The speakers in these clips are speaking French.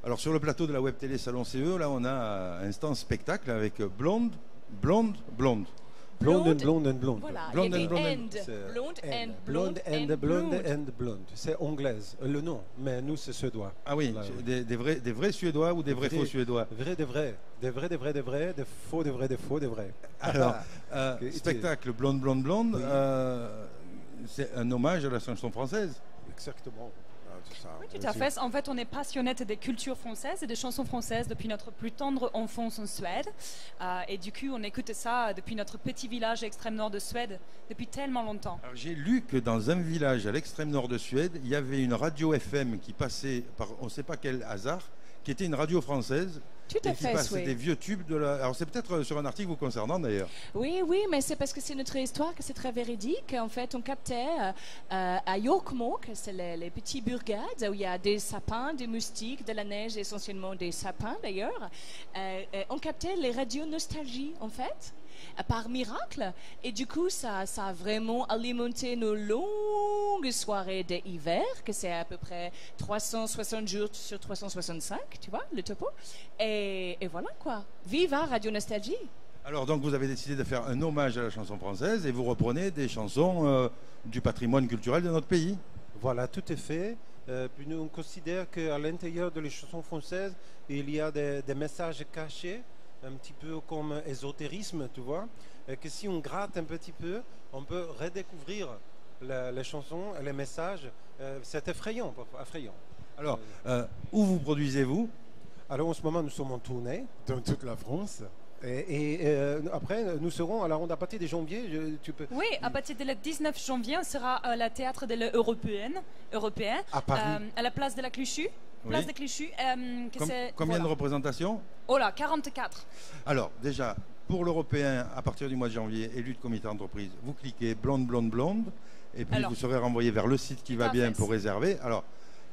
Alors sur le plateau de la web télé Salon CE, là on a un stand spectacle avec blonde, blonde, blonde. Blonde and blonde and blonde. Voilà, Blonde il y and avait blonde. blonde and Blonde blonde and and blonde blonde. and blonde. C'est anglaise, le nom, mais nous c'est suédois. Ah oui, Là, oui. des vrais Suédois ou des vrais faux Suédois? Vrai de vrai, des vrais de vrais de vrais, des faux de vrais de faux de vrais. Alors, Ok, spectacle blonde, blonde, blonde, Oui. c'est un hommage à la chanson française. Exactement. Ah, c'est ça. Oui, tout à fait. En fait, on est passionnette des cultures françaises et des chansons françaises depuis notre plus tendre enfance en Suède. Et du coup, on écoute ça depuis notre petit village extrême nord de Suède depuis tellement longtemps. Alors, j'ai lu que dans un village à l'extrême nord de Suède, il y avait une radio FM qui passait par on ne sait pas quel hasard, qui était une radio française. Tout à Et qui fait, passait oui. des vieux tubes de la... Alors c'est peut-être sur un article vous concernant d'ailleurs. Oui, oui, mais c'est parce que c'est notre histoire que c'est très véridique. En fait, on captait à Jokkmokk, c'est les petits bourgades où il y a des sapins, des moustiques, de la neige, essentiellement des sapins d'ailleurs. On captait les radios nostalgie en fait, par miracle. Et du coup, ça a vraiment alimenté nos longues soirées d'hiver, que c'est à peu près 360 jours sur 365, tu vois, le topo. Et voilà quoi. Viva Radio Nostalgie. Alors donc vous avez décidé de faire un hommage à la chanson française et vous reprenez des chansons du patrimoine culturel de notre pays. Voilà, tout est fait. Puis nous, on considère qu'à l'intérieur de les chansons françaises, il y a des messages cachés, un petit peu comme ésotérisme, tu vois. Et que si on gratte un petit peu, on peut redécouvrir les chansons et les messages. C'est effrayant, parfois, effrayant. Alors, où vous produisez-vous? Alors en ce moment, nous sommes en tournée dans toute la France. Et après, nous serons, alors à partir de janvier, tu peux... Oui, à partir du 19 janvier, on sera à la théâtre de l'Européen, À Paris. à la place de la Clichy. Place Oui. de Clichy. Combien de représentations? Oh là, 44. Alors déjà, pour l'Européen, à partir du mois de janvier, élu de comité d'entreprise, vous cliquez blonde, blonde, blonde, et puis Alors, vous serez renvoyé vers le site qui tout va à bien fait. pour réserver. Alors,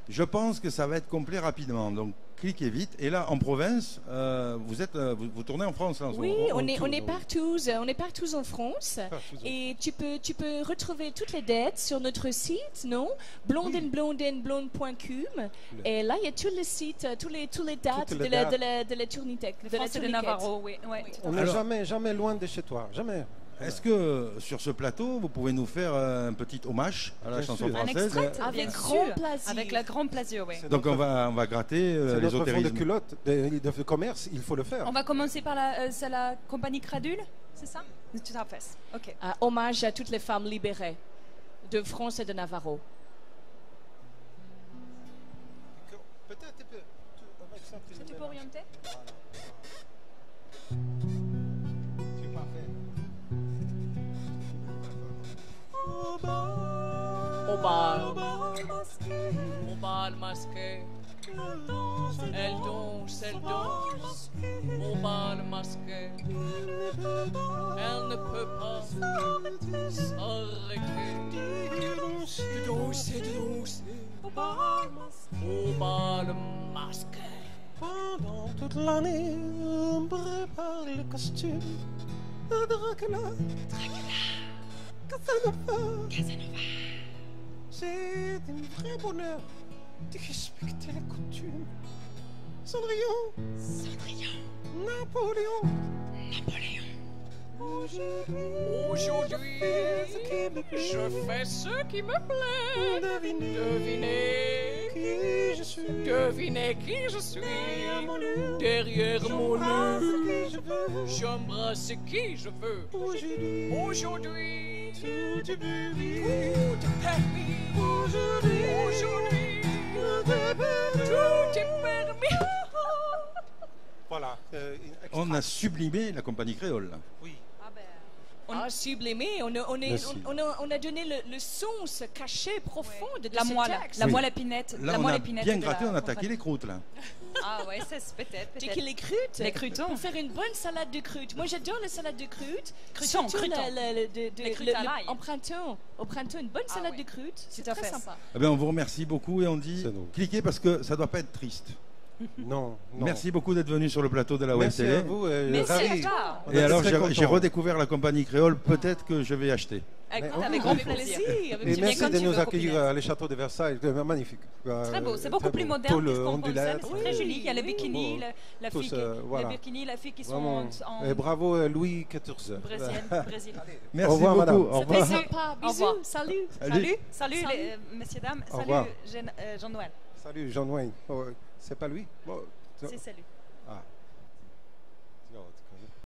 je pense que ça va être complet rapidement, donc cliquez vite. Et là, en province, vous tournez en France là, en ce Oui, moment. on est partout en France. Et tu peux retrouver toutes les dates sur notre site, non? blondeandblondeandblonde.com. Et là, il y a tous les sites, tous les dates Toutes les de la tournitech. De France de Navarro, oui. Ouais, tout à On fait. n'est Alors- jamais loin de chez toi, jamais. Est-ce que sur ce plateau, vous pouvez nous faire un petit hommage à la Bien chanson sûr. Un française? extrait, Avec bien grand sûr. plaisir. Avec la grande plaisir, oui. C'est Donc notre- on va gratter c'est notre fond de l'ésotérisme. culotte de commerce, il faut le faire. On va commencer par c'est la compagnie Cradule, c'est ça? Tout à fait. Ok. Hommage à toutes les femmes libérées de France et de Navarro. Peut-être avec ça, Tu peux orienter? C'est parfait. Au bal masqué. Elle danse au bal masqué. Elle ne peut pas s'arrêter de danser au bal masqué. Pendant toute l'année, on prépare le costume de Dracula. Casanova. C'est un vrai bonheur de respecter les coutumes. Cendrillon. Napoléon. Aujourd'hui, je fais ce qui me plaît. Devinez qui je suis. Devinez qui je suis. Derrière mon lit, j'embrasse qui je veux. Aujourd'hui, tout est permis. Aujourd'hui, tout est permis. Voilà. On a sublimé la compagnie créole. là. Oui. On a sublimé, on a donné le sens caché profond de La ce moelle, texte. la Oui. moelle épinette. Là, la on moelle a épinette bien de gratté, la on a attaqué compagnie. les croûtes là. Ah ouais, c'est peut-être. C'est que les croûtes. Les croûtons. Pour faire une bonne salade de croûtes. Moi, j'adore la salade de croûtes. Croûtons, Surtout croûtons. les croûtes à l'ail. Au printemps, une bonne Ah salade ouais. de croûtes. C'est Tout à très fait. sympa. Eh bien, on vous remercie beaucoup et on dit C'est nous. cliquez parce que ça doit pas être triste. Non. Merci beaucoup d'être venu sur le plateau de la web Merci télé. à vous. Merci ravi. à toi. On Et est alors très j'ai contents. redécouvert la compagnie créole, peut-être que je vais acheter. Écoute, Mais- avec grand plaisir. Et Tu merci viens quand de tu nous veux, accueillir Copinette. à le château de Versailles. Magnifique. Très beau, c'est beaucoup Très plus beau. moderne Tout que le ce qu'on ondulette. pensait, mais c'est très joli. Il y a les bikinis, Beau. la Tous, fille, voilà. les bikinis, la fille qui sont Vraiment. en Et bravo Louis XIV. Brésil. Merci Au revoir, beaucoup. madame. Au C'était revoir. sympa. Au revoir. Bisous. Salut. Salut, salut, Salut. messieurs, dames. Au Salut, revoir. Jean-Noël. Salut Jean-Wayne. Oh, c'est pas lui? Bon, C'est salut. ah.